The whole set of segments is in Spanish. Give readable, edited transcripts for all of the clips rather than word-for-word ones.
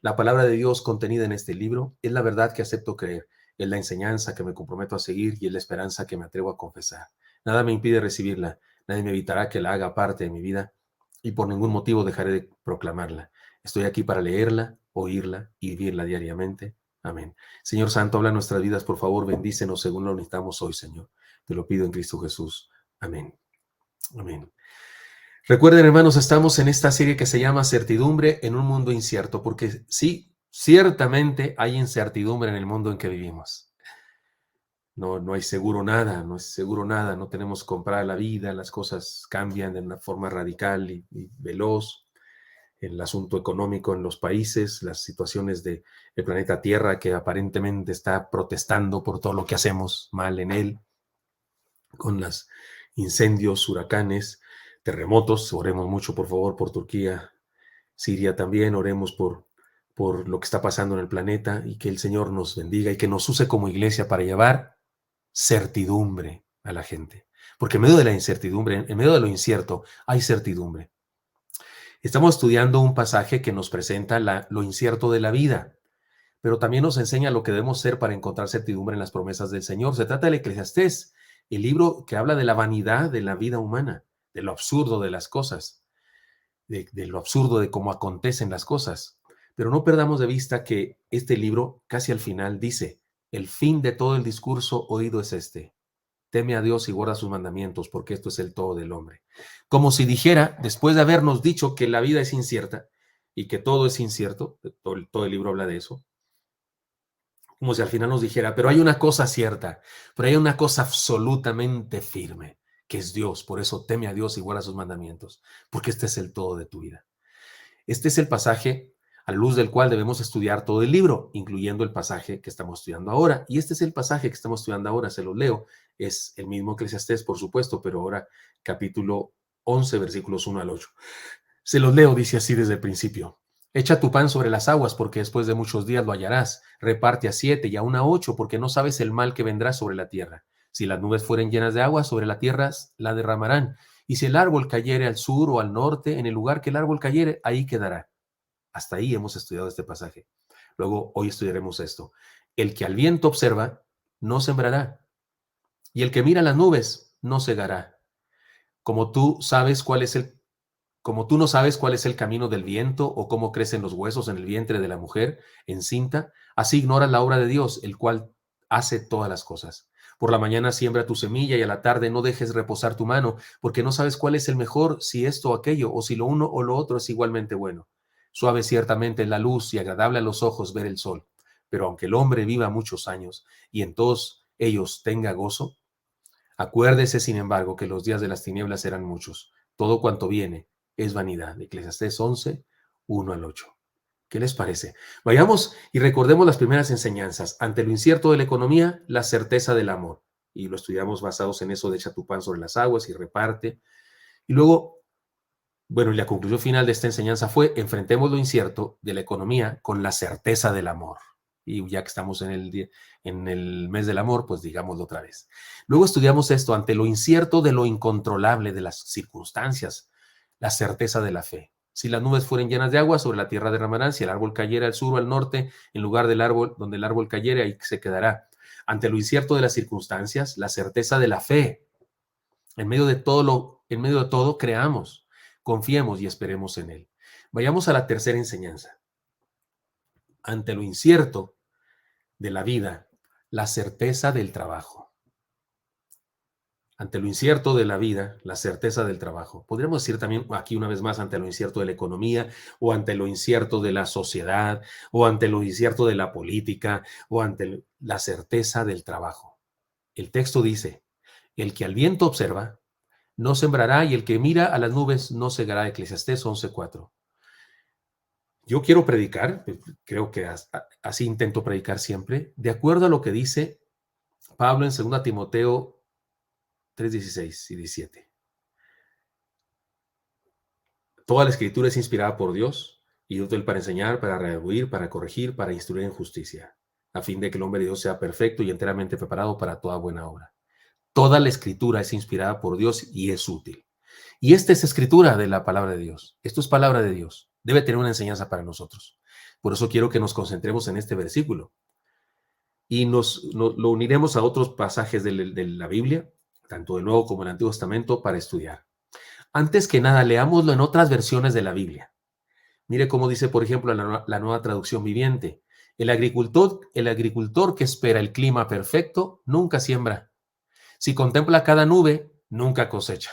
La palabra de Dios contenida en este libro es la verdad que acepto creer, es la enseñanza que me comprometo a seguir y es la esperanza que me atrevo a confesar. Nada me impide recibirla, nadie me evitará que la haga parte de mi vida y por ningún motivo dejaré de proclamarla. Estoy aquí para leerla, oírla y vivirla diariamente. Amén. Señor Santo, habla en nuestras vidas, por favor, bendícenos según lo necesitamos hoy, Señor. Te lo pido en Cristo Jesús. Amén. Amén. Recuerden, hermanos, estamos en esta serie que se llama Certidumbre en un mundo incierto, porque sí, ciertamente hay incertidumbre en el mundo en que vivimos. No hay seguro nada, no es seguro nada, no tenemos comprada la vida, las cosas cambian de una forma radical y veloz. El asunto económico en los países, las situaciones del planeta Tierra que aparentemente está protestando por todo lo que hacemos mal en él, con los incendios, huracanes, terremotos. Oremos mucho, por favor, por Turquía, Siria también. Oremos por lo que está pasando en el planeta y que el Señor nos bendiga y que nos use como iglesia para llevar certidumbre a la gente. Porque en medio de la incertidumbre, en medio de lo incierto, hay certidumbre. Estamos estudiando un pasaje que nos presenta lo incierto de la vida, pero también nos enseña lo que debemos ser para encontrar certidumbre en las promesas del Señor. Se trata del Eclesiastés, el libro que habla de la vanidad de la vida humana, de lo absurdo de las cosas, de lo absurdo de cómo acontecen las cosas. Pero no perdamos de vista que este libro casi al final dice, el fin de todo el discurso oído es este: teme a Dios y guarda sus mandamientos, porque esto es el todo del hombre. Como si dijera, después de habernos dicho que la vida es incierta y que todo es incierto, todo el libro habla de eso, como si al final nos dijera, pero hay una cosa cierta, pero hay una cosa absolutamente firme, que es Dios. Por eso teme a Dios y guarda sus mandamientos, porque este es el todo de tu vida. Este es el pasaje a la luz del cual debemos estudiar todo el libro, incluyendo el pasaje que estamos estudiando ahora. Y este es el pasaje que estamos estudiando ahora, se lo leo. Es el mismo Eclesiastés, por supuesto, pero ahora capítulo 11, versículos 1 al 8. Se los leo, dice así desde el principio. Echa tu pan sobre las aguas, porque después de muchos días lo hallarás. Reparte a 7 y aún a 8, porque no sabes el mal que vendrá sobre la tierra. Si las nubes fueren llenas de agua, sobre la tierra la derramarán. Y si el árbol cayere al sur o al norte, en el lugar que el árbol cayere, ahí quedará. Hasta ahí hemos estudiado este pasaje. Luego, hoy estudiaremos esto. El que al viento observa, no sembrará. Y el que mira las nubes, no segará. Como tú sabes cuál es el Como tú no sabes cuál es el camino del viento o cómo crecen los huesos en el vientre de la mujer encinta, así ignoras la obra de Dios, el cual hace todas las cosas. Por la mañana siembra tu semilla y a la tarde no dejes reposar tu mano, porque no sabes cuál es el mejor, si esto o aquello, o si lo uno o lo otro es igualmente bueno. Suave ciertamente es la luz y agradable a los ojos ver el sol, pero aunque el hombre viva muchos años y en todos ellos tenga gozo, acuérdese, sin embargo, que los días de las tinieblas serán muchos. Todo cuanto viene es vanidad. Eclesiastés 11, 1 al 8. ¿Qué les parece? Vayamos y recordemos las primeras enseñanzas. Ante lo incierto de la economía, la certeza del amor. Y lo estudiamos basados en eso de echa tu pan sobre las aguas y reparte. Y luego, bueno, y la conclusión final de esta enseñanza fue: enfrentemos lo incierto de la economía con la certeza del amor. Y ya que estamos en el mes del amor, pues digámoslo otra vez. Luego estudiamos esto: ante lo incierto de lo incontrolable de las circunstancias, la certeza de la fe. Si las nubes fueren llenas de agua, sobre la tierra derramarán. Si el árbol cayera al sur o al norte, en lugar del árbol, donde el árbol cayere, ahí se quedará. Ante lo incierto de las circunstancias, la certeza de la fe. En medio de todo, creamos, confiemos y esperemos en él. Vayamos a la tercera enseñanza. Ante lo incierto de la vida, la certeza del trabajo. Ante lo incierto de la vida, la certeza del trabajo. Podríamos decir también aquí una vez más, ante lo incierto de la economía, o ante lo incierto de la sociedad, o ante lo incierto de la política, o ante la certeza del trabajo. El texto dice: el que al viento observa, no sembrará, y el que mira a las nubes no segará. Eclesiastés 11:4. Yo quiero predicar, creo que así intento predicar siempre, de acuerdo a lo que dice Pablo en 2 Timoteo 3:16 y 17. Toda la escritura es inspirada por Dios y útil para enseñar, para redarguir, para corregir, para instruir en justicia, a fin de que el hombre de Dios sea perfecto y enteramente preparado para toda buena obra. Toda la escritura es inspirada por Dios y es útil. Y esta es escritura de la palabra de Dios. Esto es palabra de Dios. Debe tener una enseñanza para nosotros. Por eso quiero que nos concentremos en este versículo. Y lo uniremos a otros pasajes de la Biblia, tanto del Nuevo como del Antiguo Testamento, para estudiar. Antes que nada, leámoslo en otras versiones de la Biblia. Mire cómo dice, por ejemplo, la Nueva Traducción Viviente. El agricultor que espera el clima perfecto nunca siembra. Si contempla cada nube, nunca cosecha.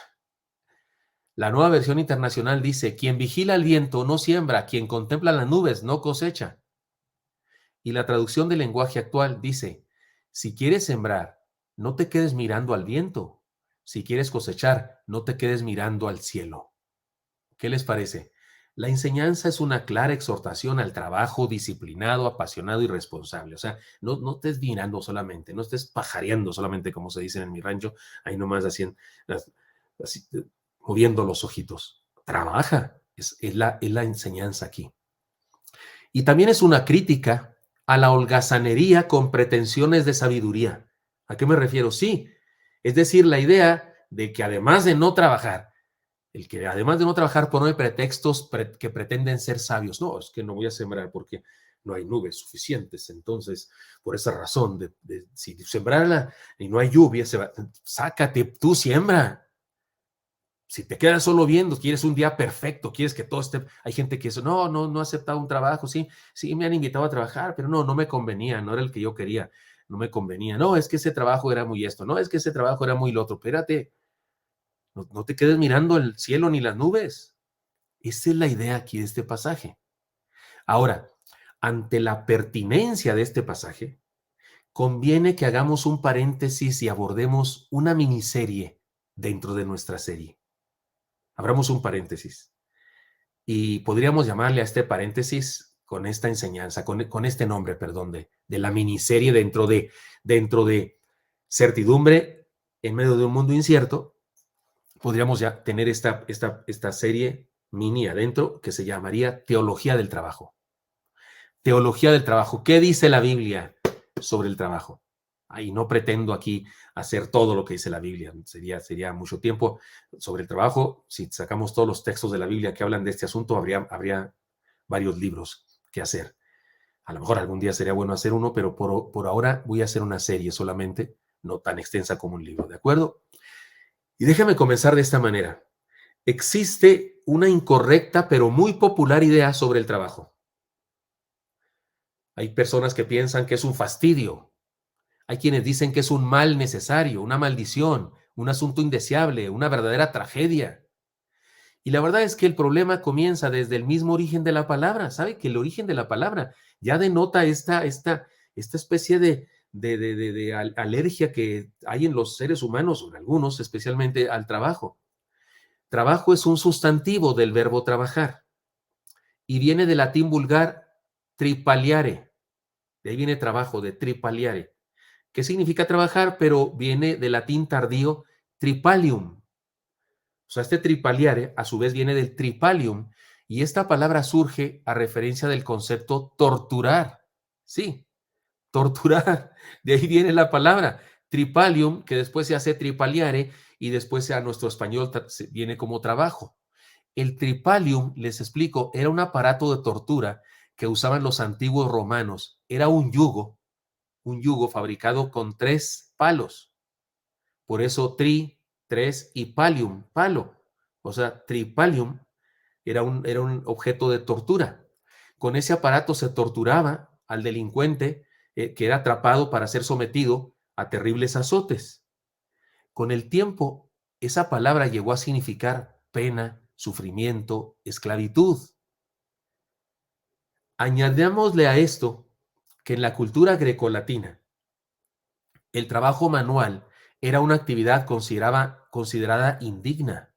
La Nueva Versión Internacional dice, quien vigila el viento no siembra, quien contempla las nubes no cosecha. Y la traducción del lenguaje actual dice, si quieres sembrar, no te quedes mirando al viento. Si quieres cosechar, no te quedes mirando al cielo. ¿Qué les parece? La enseñanza es una clara exhortación al trabajo disciplinado, apasionado y responsable. O sea, no estés mirando solamente, no estés pajareando solamente, como se dice en mi rancho, ahí nomás así, moviendo los ojitos. Trabaja, es la enseñanza aquí. Y también es una crítica a la holgazanería con pretensiones de sabiduría. ¿A qué me refiero? Sí, es decir, la idea de que además de no trabajar, pone pretextos que pretenden ser sabios. No, es que no voy a sembrar porque no hay nubes suficientes. Entonces, por esa razón, si sembrarla y no hay lluvia, sácate, tú siembra. Si te quedas solo viendo, quieres un día perfecto, quieres que todo esté... Hay gente que dice, no ha aceptado un trabajo, sí, me han invitado a trabajar, pero no me convenía, no era el que yo quería, no me convenía. No, es que ese trabajo era muy esto, no, es que ese trabajo era muy lo otro. Espérate, no te quedes mirando el cielo ni las nubes. Esa es la idea aquí de este pasaje. Ahora, ante la pertinencia de este pasaje, conviene que hagamos un paréntesis y abordemos una miniserie dentro de nuestra serie. Abramos un paréntesis y podríamos llamarle a este paréntesis con esta enseñanza, con este nombre, perdón, de la miniserie dentro de certidumbre en medio de un mundo incierto. Podríamos ya tener esta serie mini adentro que se llamaría Teología del Trabajo. Teología del Trabajo. ¿Qué dice la Biblia sobre el trabajo? Y no pretendo aquí hacer todo lo que dice la Biblia, sería mucho tiempo sobre el trabajo. Si sacamos todos los textos de la Biblia que hablan de este asunto, habría varios libros que hacer. A lo mejor algún día sería bueno hacer uno, pero por ahora voy a hacer una serie solamente, no tan extensa como un libro, ¿de acuerdo? Y déjame comenzar de esta manera. Existe una incorrecta pero muy popular idea sobre el trabajo. Hay personas que piensan que es un fastidio. Hay quienes dicen que es un mal necesario, una maldición, un asunto indeseable, una verdadera tragedia. Y la verdad es que el problema comienza desde el mismo origen de la palabra. ¿Sabe? Que el origen de la palabra ya denota esta especie de alergia que hay en los seres humanos, o en algunos, especialmente al trabajo. Trabajo es un sustantivo del verbo trabajar y viene del latín vulgar tripaliare. De ahí viene trabajo, de tripaliare. ¿Qué significa trabajar? Pero viene del latín tardío tripalium. O sea, este tripaliare a su vez viene del tripalium y esta palabra surge a referencia del concepto torturar. Sí, torturar. De ahí viene la palabra tripalium, que después se hace tripaliare y después a nuestro español viene como trabajo. El tripalium, les explico, era un aparato de tortura que usaban los antiguos romanos. Era un yugo fabricado con 3 palos. Por eso 3 y palium, palo. O sea, tripalium era un objeto de tortura. Con ese aparato se torturaba al delincuente que era atrapado para ser sometido a terribles azotes. Con el tiempo, esa palabra llegó a significar pena, sufrimiento, esclavitud. Añadámosle a esto que en la cultura grecolatina, el trabajo manual era una actividad considerada indigna.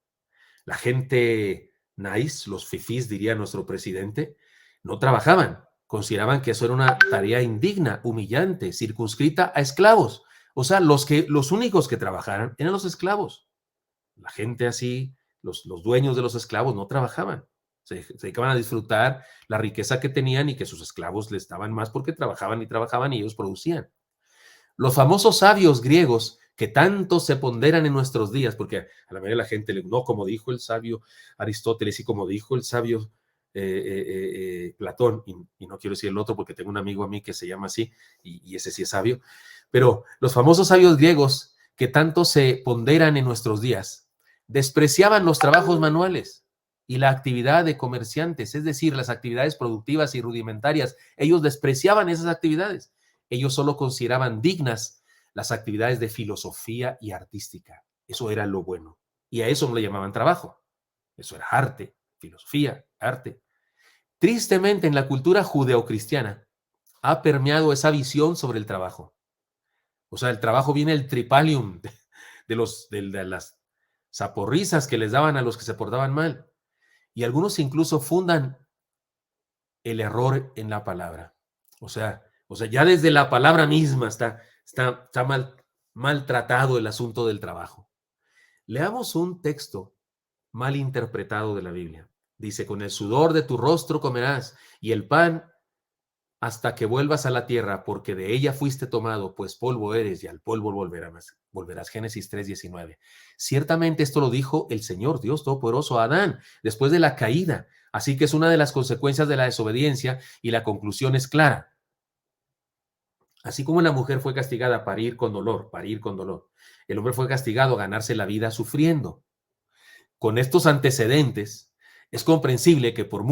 La gente nice, los fifís, diría nuestro presidente, no trabajaban. Consideraban que eso era una tarea indigna, humillante, circunscrita a esclavos. O sea, los únicos que trabajaran eran los esclavos. La gente así, los dueños de los esclavos no trabajaban. Se dedicaban a disfrutar la riqueza que tenían y que sus esclavos les daban más porque trabajaban y ellos producían. Los famosos sabios griegos que tanto se ponderan en nuestros días, porque a la mayoría de la gente, no como dijo el sabio Aristóteles y como dijo el sabio Platón, y no quiero decir el otro porque tengo un amigo a mí que se llama así, y ese sí es sabio, pero los famosos sabios griegos que tanto se ponderan en nuestros días, despreciaban los trabajos manuales y la actividad de comerciantes, es decir, las actividades productivas y rudimentarias. Ellos despreciaban esas actividades. Ellos solo consideraban dignas las actividades de filosofía y artística. Eso era lo bueno. Y a eso no le llamaban trabajo. Eso era arte, filosofía, arte. Tristemente, en la cultura judeocristiana ha permeado esa visión sobre el trabajo. O sea, el trabajo viene el tripalium de las zaporrizas que les daban a los que se portaban mal. Y algunos incluso fundan el error en la palabra. O sea, ya desde la palabra misma está maltratado el asunto del trabajo. Leamos un texto mal interpretado de la Biblia. Dice, con el sudor de tu rostro comerás y el pan hasta que vuelvas a la tierra, porque de ella fuiste tomado, pues polvo eres y al polvo volverás. Génesis 3:19. Ciertamente esto lo dijo el Señor Dios Todopoderoso a Adán después de la caída. Así que es una de las consecuencias de la desobediencia y la conclusión es clara. Así como la mujer fue castigada a parir con dolor, el hombre fue castigado a ganarse la vida sufriendo. Con estos antecedentes, es comprensible que por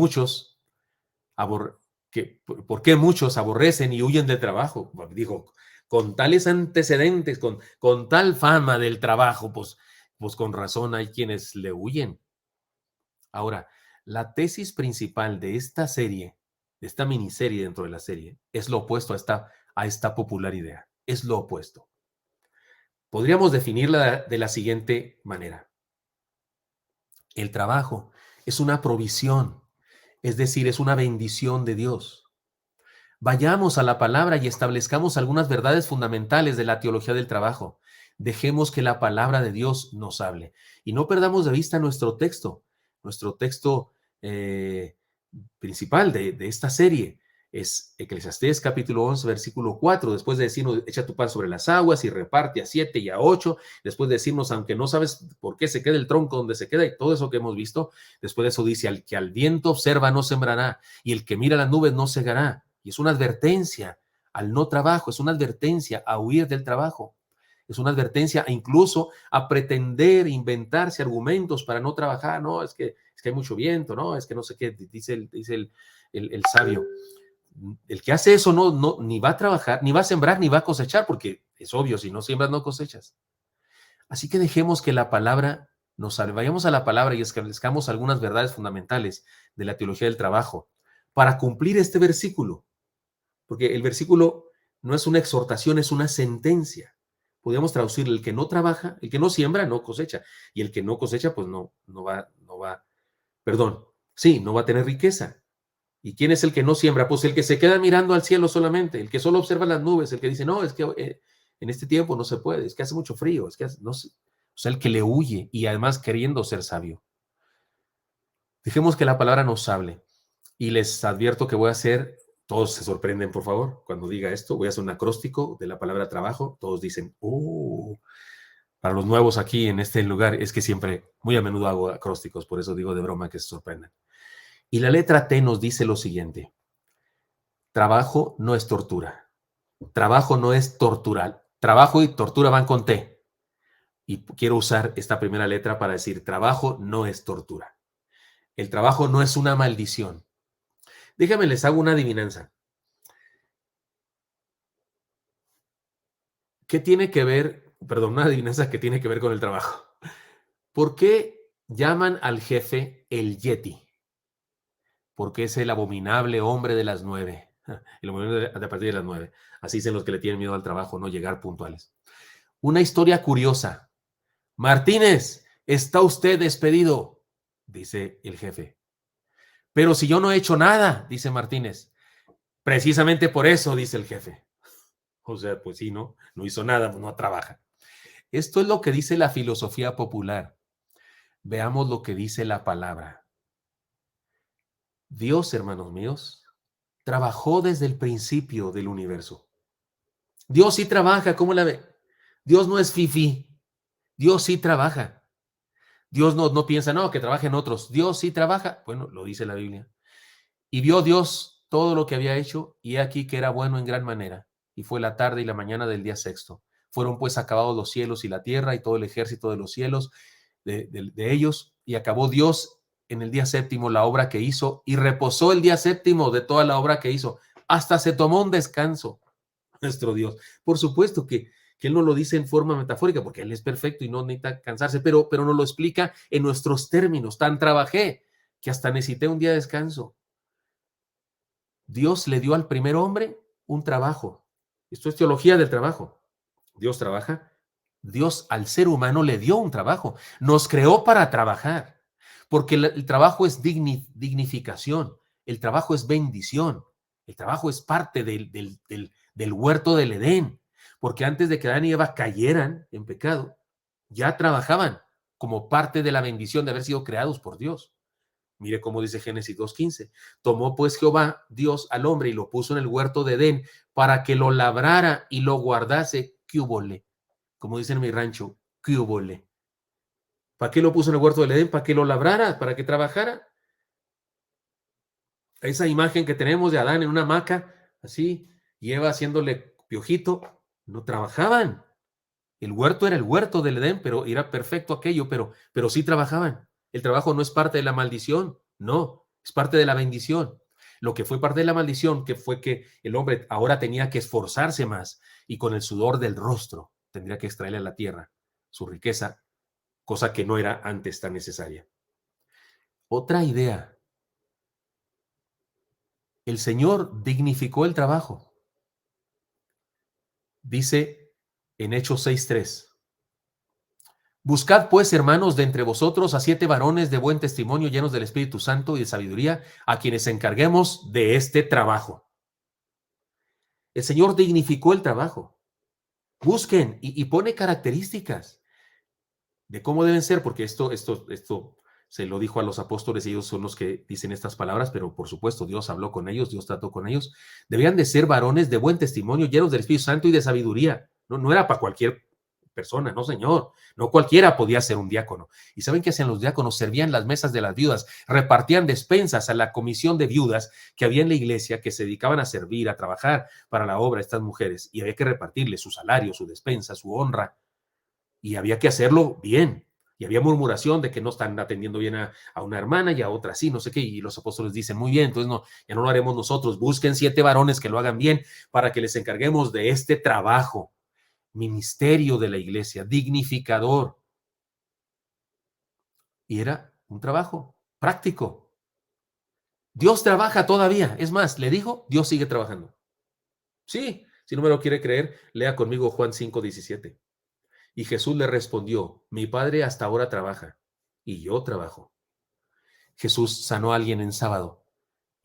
qué muchos aborrecen y huyen del trabajo. Digo, con tales antecedentes, con tal fama del trabajo, pues con razón hay quienes le huyen. Ahora, la tesis principal de esta serie, de esta miniserie dentro de la serie, es lo opuesto a esta popular idea. Es lo opuesto. Podríamos definirla de la siguiente manera. El trabajo es una provisión, es decir, es una bendición de Dios. Vayamos a la palabra y establezcamos algunas verdades fundamentales de la teología del trabajo. Dejemos que la palabra de Dios nos hable y no perdamos de vista nuestro texto principal de esta serie. Es Eclesiastés capítulo 11, versículo 4, después de decirnos, echa tu pan sobre las aguas y reparte a 7 y a 8, después de decirnos, aunque no sabes por qué se queda el tronco donde se queda y todo eso que hemos visto, después de eso dice, al que al viento observa no sembrará y el que mira las nubes no segará. Y es una advertencia al no trabajo, es una advertencia a huir del trabajo, es una advertencia incluso a pretender inventarse argumentos para no trabajar. No, es que hay mucho viento, no, es que no sé qué, dice el sabio. El que hace eso no, ni va a trabajar, ni va a sembrar, ni va a cosechar, porque es obvio, si no siembras, no cosechas. Así que dejemos que la palabra nos salve. Vayamos a la palabra y establezcamos algunas verdades fundamentales de la teología del trabajo para cumplir este versículo, porque el versículo no es una exhortación, es una sentencia. Podríamos traducir, el que no trabaja, el que no siembra, no cosecha, y el que no cosecha, pues no va a tener riqueza. ¿Y quién es el que no siembra? Pues el que se queda mirando al cielo solamente, el que solo observa las nubes, el que dice, no, es que en este tiempo no se puede, es que hace mucho frío, no sé. O sea, el que le huye y además queriendo ser sabio. Dejemos que la palabra nos hable y les advierto que voy a hacer, todos se sorprenden por favor, cuando diga esto, voy a hacer un acróstico de la palabra trabajo, todos dicen, para los nuevos aquí en este lugar, es que siempre, muy a menudo hago acrósticos, por eso digo de broma que se sorprendan. Y la letra T nos dice lo siguiente: trabajo no es tortura. Trabajo no es tortural. Trabajo y tortura van con T. Y quiero usar esta primera letra para decir, trabajo no es tortura. El trabajo no es una maldición. Déjame, les hago una adivinanza. ¿Qué tiene que ver, perdón, una adivinanza que tiene que ver con el trabajo? ¿Por qué llaman al jefe el Yeti? Porque es el abominable hombre de las 9. El abominable a partir de las 9. Así dicen los que le tienen miedo al trabajo, no llegar puntuales. Una historia curiosa. Martínez, está usted despedido, dice el jefe. Pero si yo no he hecho nada, dice Martínez. Precisamente por eso, dice el jefe. O sea, pues sí, no hizo nada, no trabaja. Esto es lo que dice la filosofía popular. Veamos lo que dice la palabra. Dios, hermanos míos, trabajó desde el principio del universo. Dios sí trabaja, ¿cómo la ve? Dios no es fifí. Dios sí trabaja. Dios no piensa, no, que trabajen otros. Dios sí trabaja. Bueno, lo dice la Biblia. Y vio Dios todo lo que había hecho, y he aquí que era bueno en gran manera. Y fue la tarde y la mañana del día sexto. Fueron pues acabados los cielos y la tierra y todo el ejército de los cielos de ellos, y acabó Dios en el día séptimo la obra que hizo, y reposó el día séptimo de toda la obra que hizo. Hasta se tomó un descanso, nuestro Dios. Por supuesto que Él no lo dice en forma metafórica, porque Él es perfecto y no necesita cansarse, pero nos lo explica en nuestros términos. Tan trabajé que hasta necesité un día de descanso. Dios le dio al primer hombre un trabajo. Esto es teología del trabajo. Dios trabaja. Dios al ser humano le dio un trabajo. Nos creó para trabajar, porque el trabajo es dignificación. El trabajo es bendición. El trabajo es parte del huerto del Edén, porque antes de que Adán y Eva cayeran en pecado, ya trabajaban como parte de la bendición de haber sido creados por Dios. Mire cómo dice Génesis 2:15. Tomó pues Jehová Dios al hombre y lo puso en el huerto de Edén para que lo labrara y lo guardase. ¿Qué hubole? Como dicen en mi rancho, ¿qué hubole? ¿Para qué lo puso en el huerto del Edén? ¿Para que lo labrara? ¿Para que trabajara? Esa imagen que tenemos de Adán en una hamaca, así, y Eva haciéndole piojito, no trabajaban. El huerto era el huerto del Edén, pero era perfecto aquello, pero sí trabajaban. El trabajo no es parte de la maldición, no, es parte de la bendición. Lo que fue parte de la maldición, que fue que el hombre ahora tenía que esforzarse más y con el sudor del rostro tendría que extraerle a la tierra su riqueza, cosa que no era antes tan necesaria. Otra idea, el Señor dignificó el trabajo. Dice en Hechos 6:3. Buscad pues, hermanos, de entre vosotros a 7 varones de buen testimonio, llenos del Espíritu Santo y de sabiduría, a quienes encarguemos de este trabajo. El Señor dignificó el trabajo. Busquen y pone características de cómo deben ser, porque esto se lo dijo a los apóstoles, ellos son los que dicen estas palabras, pero por supuesto Dios habló con ellos, Dios trató con ellos. Debían de ser varones de buen testimonio, llenos del Espíritu Santo y de sabiduría. No era para cualquier persona, no señor, no cualquiera podía ser un diácono. ¿Y saben qué hacían los diáconos? Servían las mesas de las viudas, repartían despensas a la comisión de viudas que había en la iglesia, que se dedicaban a servir, a trabajar para la obra a estas mujeres, y había que repartirles su salario, su despensa, su honra, y había que hacerlo bien. Y había murmuración de que no están atendiendo bien a una hermana y a otra sí, no sé qué, y los apóstoles dicen, muy bien, entonces no, ya no lo haremos nosotros, busquen 7 varones que lo hagan bien para que les encarguemos de este trabajo. Ministerio de la iglesia, dignificador. Y era un trabajo práctico. Dios trabaja todavía. Es más, le dijo, Dios sigue trabajando. Sí, si no me lo quiere creer, lea conmigo Juan 5:17. Y Jesús le respondió, mi Padre hasta ahora trabaja y yo trabajo. Jesús sanó a alguien en sábado.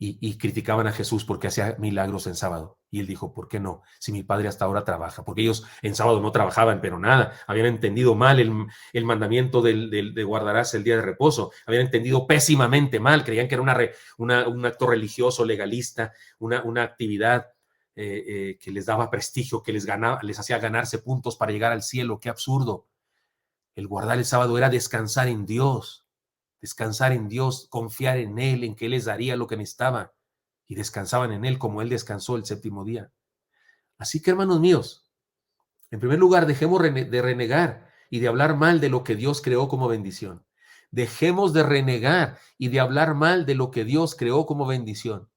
Y criticaban a Jesús porque hacía milagros en sábado. Y él dijo, ¿por qué no? Si mi padre hasta ahora trabaja. Porque ellos en sábado no trabajaban, pero nada. Habían entendido mal el mandamiento de guardarás el día de reposo. Habían entendido pésimamente mal. Creían que era un acto religioso, legalista, una actividad que les daba prestigio, que les hacía ganarse puntos para llegar al cielo. ¡Qué absurdo! El guardar el sábado era descansar en Dios, confiar en Él, en que Él les daría lo que necesitaba, y descansaban en Él como Él descansó el séptimo día. Así que, hermanos míos, en primer lugar, dejemos de renegar y de hablar mal de lo que Dios creó como bendición. Dejemos de renegar y de hablar mal de lo que Dios creó como bendición.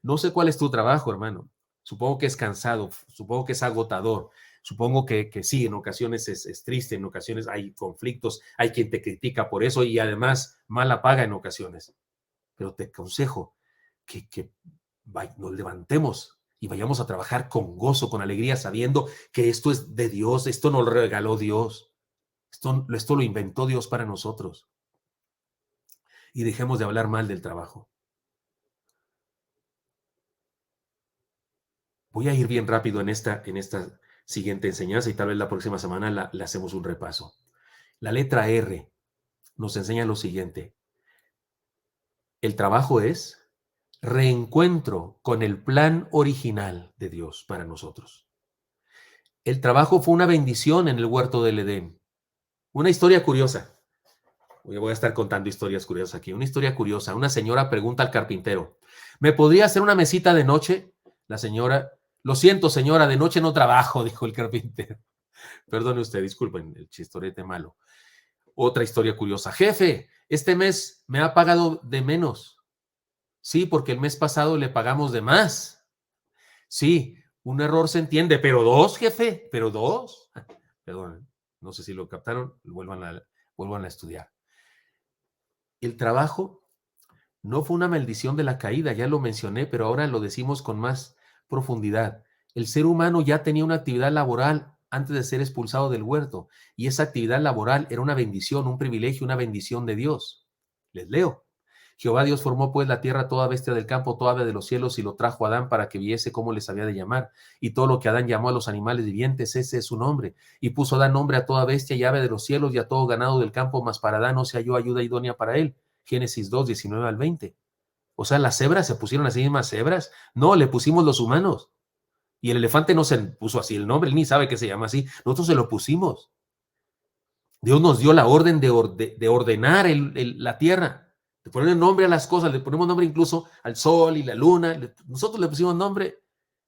No sé cuál es tu trabajo, hermano. Supongo que es cansado, supongo que es agotador, supongo que sí, en ocasiones es triste, en ocasiones hay conflictos, hay quien te critica por eso y además mala paga en ocasiones. Pero te aconsejo que nos levantemos y vayamos a trabajar con gozo, con alegría, sabiendo que esto es de Dios, esto nos lo regaló Dios, esto lo inventó Dios para nosotros. Y dejemos de hablar mal del trabajo. Voy a ir bien rápido en esta siguiente enseñanza y tal vez la próxima semana le hacemos un repaso. La letra R nos enseña lo siguiente. El trabajo es reencuentro con el plan original de Dios para nosotros. El trabajo fue una bendición en el huerto del Edén. Una historia curiosa. Voy a estar contando historias curiosas aquí. Una historia curiosa. Una señora pregunta al carpintero, ¿me podría hacer una mesita de noche? La señora, lo siento, señora, de noche no trabajo, dijo el carpintero. Perdone usted, disculpen el chistorete malo. Otra historia curiosa. Jefe, este mes me ha pagado de menos. Sí, porque el mes pasado le pagamos de más. Sí, un error se entiende, pero dos, jefe, pero dos. Perdón, no sé si lo captaron, vuelvan a estudiar. El trabajo no fue una maldición de la caída, ya lo mencioné, pero ahora lo decimos con más profundidad. El ser humano ya tenía una actividad laboral antes de ser expulsado del huerto, y esa actividad laboral era una bendición, un privilegio, una bendición de Dios. Les leo. Jehová Dios formó pues la tierra, toda bestia del campo, toda ave de los cielos, y lo trajo a Adán para que viese cómo les había de llamar. Y todo lo que Adán llamó a los animales vivientes, ese es su nombre. Y puso Adán nombre a toda bestia y ave de los cielos y a todo ganado del campo, mas para Adán no se halló ayuda idónea para él. Génesis 2, 19 al 20. O sea, las cebras se pusieron así mismas cebras. No, le pusimos los humanos. Y el elefante no se puso así el nombre, él ni sabe que se llama así. Nosotros se lo pusimos. Dios nos dio la orden de ordenar la tierra, de poner nombre a las cosas. Le ponemos nombre incluso al sol y la luna. Nosotros le pusimos nombre.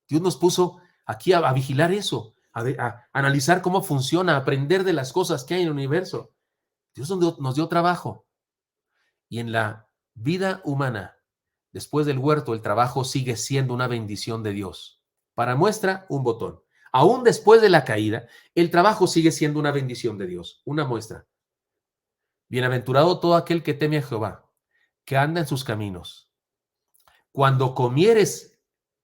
Dios nos puso aquí a vigilar eso, a analizar cómo funciona, a aprender de las cosas que hay en el universo. Dios nos dio trabajo. Y en la vida humana, después del huerto, el trabajo sigue siendo una bendición de Dios. Para muestra, un botón. Aún después de la caída, el trabajo sigue siendo una bendición de Dios. Una muestra. Bienaventurado todo aquel que teme a Jehová, que anda en sus caminos. Cuando comieres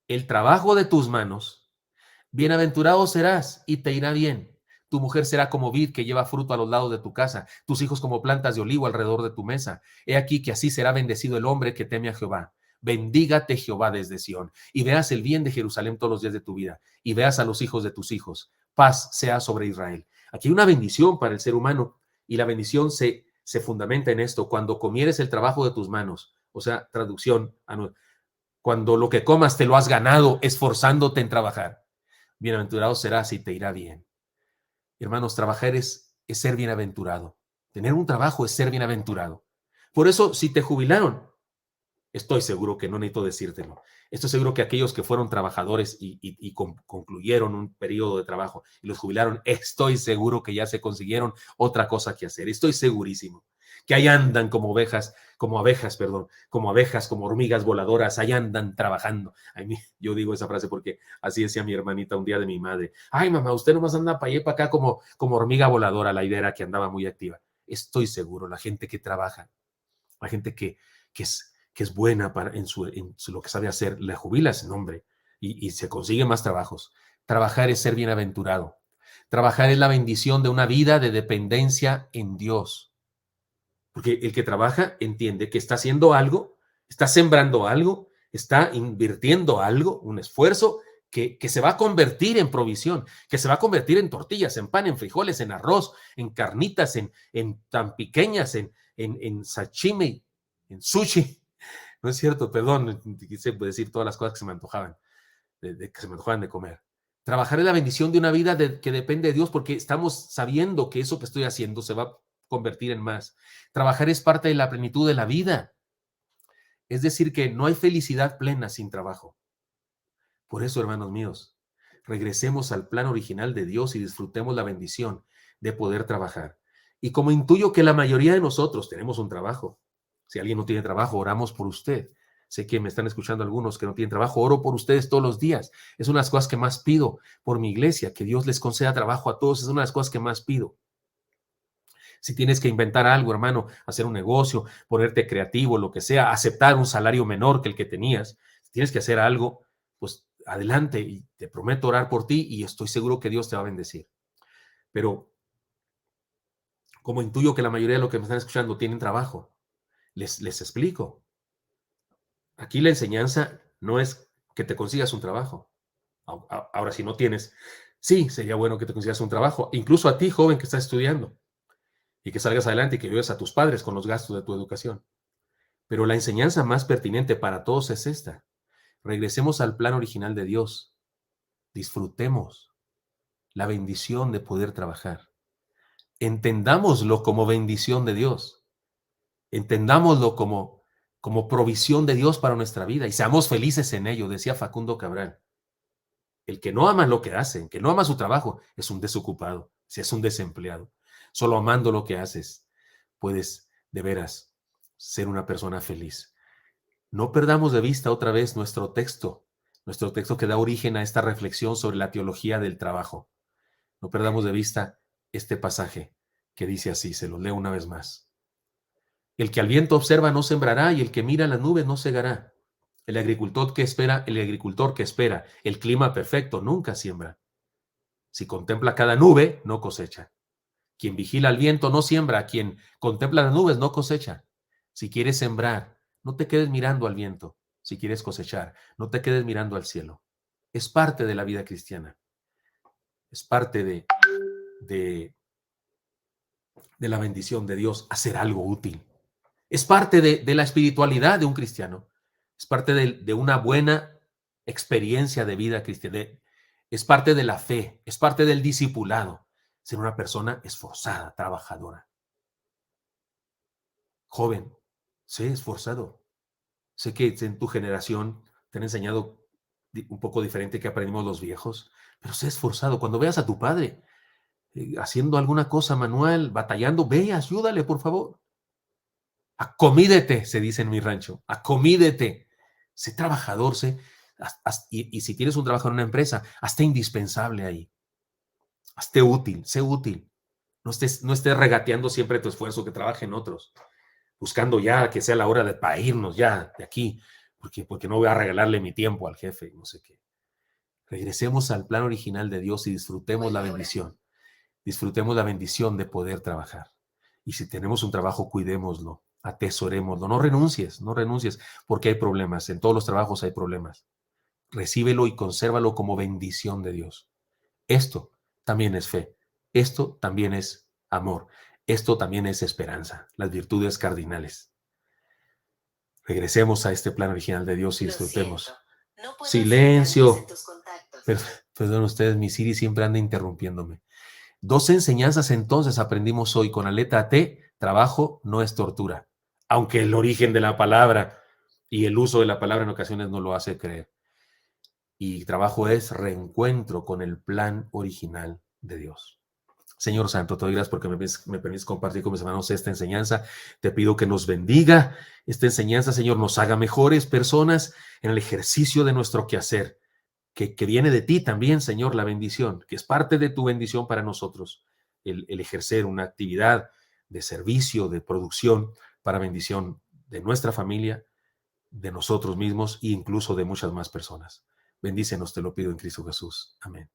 el trabajo de tus manos, bienaventurado serás y te irá bien. Tu mujer será como vid que lleva fruto a los lados de tu casa, tus hijos como plantas de olivo alrededor de tu mesa. He aquí que así será bendecido el hombre que teme a Jehová. Bendígate Jehová desde Sión, y veas el bien de Jerusalén todos los días de tu vida, y veas a los hijos de tus hijos. Paz sea sobre Israel. Aquí hay una bendición para el ser humano, y la bendición se fundamenta en esto: cuando comieres el trabajo de tus manos. O sea, traducción, cuando lo que comas te lo has ganado esforzándote en trabajar. Bienaventurado serás y te irá bien. Hermanos, trabajar es ser bienaventurado. Tener un trabajo es ser bienaventurado. Por eso, si te jubilaron, estoy seguro que no necesito decírtelo. Estoy seguro que aquellos que fueron trabajadores y concluyeron un periodo de trabajo y los jubilaron, estoy seguro que ya se consiguieron otra cosa que hacer. Estoy segurísimo que ahí andan como abejas, como hormigas voladoras, ahí andan trabajando. Yo digo esa frase porque así decía mi hermanita un día de mi madre. Ay, mamá, usted nomás anda para allá y para acá como hormiga voladora. La idea era que andaba muy activa. Estoy seguro, la gente que trabaja, la gente que es buena lo que sabe hacer, le jubilas, nombre, y se consigue más trabajos. Trabajar es ser bienaventurado. Trabajar es la bendición de una vida de dependencia en Dios. Porque el que trabaja entiende que está haciendo algo, está sembrando algo, está invirtiendo algo, un esfuerzo que se va a convertir en provisión, que se va a convertir en tortillas, en pan, en frijoles, en arroz, en carnitas, en tan pequeñas, en sashimi, en sushi. No es cierto, perdón, quise decir todas las cosas que se me antojaban, que se me antojaban de comer. Trabajar es la bendición de una vida que depende de Dios, porque estamos sabiendo que eso que estoy haciendo se va a convertir en más. Trabajar es parte de la plenitud de la vida. Es decir, que no hay felicidad plena sin trabajo. Por eso, hermanos míos, regresemos al plan original de Dios y disfrutemos la bendición de poder trabajar. Y como intuyo que la mayoría de nosotros tenemos un trabajo, si alguien no tiene trabajo, oramos por usted. Sé que me están escuchando algunos que no tienen trabajo, oro por ustedes todos los días. Es una de las cosas que más pido por mi iglesia, que Dios les conceda trabajo a todos, es una de las cosas que más pido. Si tienes que inventar algo, hermano, hacer un negocio, ponerte creativo, lo que sea, aceptar un salario menor que el que tenías, si tienes que hacer algo, pues adelante, y te prometo orar por ti y estoy seguro que Dios te va a bendecir. Pero como intuyo que la mayoría de los que me están escuchando tienen trabajo, les explico. Aquí la enseñanza no es que te consigas un trabajo. Ahora, si no tienes, sí, sería bueno que te consigas un trabajo, incluso a ti, joven, que estás estudiando, y que salgas adelante y que ayudes a tus padres con los gastos de tu educación. Pero la enseñanza más pertinente para todos es esta. Regresemos al plan original de Dios. Disfrutemos la bendición de poder trabajar. Entendámoslo como bendición de Dios. Entendámoslo como provisión de Dios para nuestra vida y seamos felices en ello, decía Facundo Cabral. El que no ama lo que hace, el que no ama su trabajo, es un desocupado, si es un desempleado. Solo amando lo que haces, puedes de veras ser una persona feliz. No perdamos de vista otra vez nuestro texto que da origen a esta reflexión sobre la teología del trabajo. No perdamos de vista este pasaje que dice así, se lo leo una vez más. El que al viento observa no sembrará y el que mira las nubes no segará. El agricultor que espera el clima perfecto nunca siembra. Si contempla cada nube, no cosecha. Quien vigila al viento no siembra, quien contempla las nubes no cosecha. Si quieres sembrar, no te quedes mirando al viento. Si quieres cosechar, no te quedes mirando al cielo. Es parte de la vida cristiana. Es parte de, de la bendición de Dios hacer algo útil. Es parte de la espiritualidad de un cristiano. Es parte de una buena experiencia de vida cristiana. Es parte de la fe. Es parte del discipulado. Ser una persona esforzada, trabajadora. Joven, sé esforzado. Sé que en tu generación te han enseñado un poco diferente que aprendimos los viejos, pero sé esforzado. Cuando veas a tu padre haciendo alguna cosa manual, batallando, ve y ayúdale, por favor. Acomídete, se dice en mi rancho, acomídete. Sé trabajador, y si tienes un trabajo en una empresa, hazte indispensable ahí. Hazte útil, sé útil. No estés regateando siempre tu esfuerzo, que trabajen otros, buscando ya que sea la hora para irnos ya de aquí, porque no voy a regalarle mi tiempo al jefe, no sé qué. Regresemos al plan original de Dios y disfrutemos la bendición. Disfrutemos la bendición de poder trabajar. Y si tenemos un trabajo, cuidémoslo, atesorémoslo. No renuncies, no renuncies, porque hay problemas. En todos los trabajos hay problemas. Recíbelo y consérvalo como bendición de Dios. Esto también es fe. Esto también es amor. Esto también es esperanza, las virtudes cardinales. Regresemos a este plan original de Dios y disfrutemos. No silencio. Perdón ustedes, mi Siri siempre anda interrumpiéndome. 2 enseñanzas entonces aprendimos hoy con la letra T. Trabajo no es tortura, aunque el origen de la palabra y el uso de la palabra en ocasiones no lo hace creer. Y trabajo es reencuentro con el plan original de Dios. Señor Santo, te doy gracias porque me permites compartir con mis hermanos esta enseñanza. Te pido que nos bendiga esta enseñanza, Señor, nos haga mejores personas en el ejercicio de nuestro quehacer, que viene de ti también, Señor, la bendición, que es parte de tu bendición para nosotros, el ejercer una actividad de servicio, de producción, para bendición de nuestra familia, de nosotros mismos e incluso de muchas más personas. Bendícenos, te lo pido en Cristo Jesús. Amén.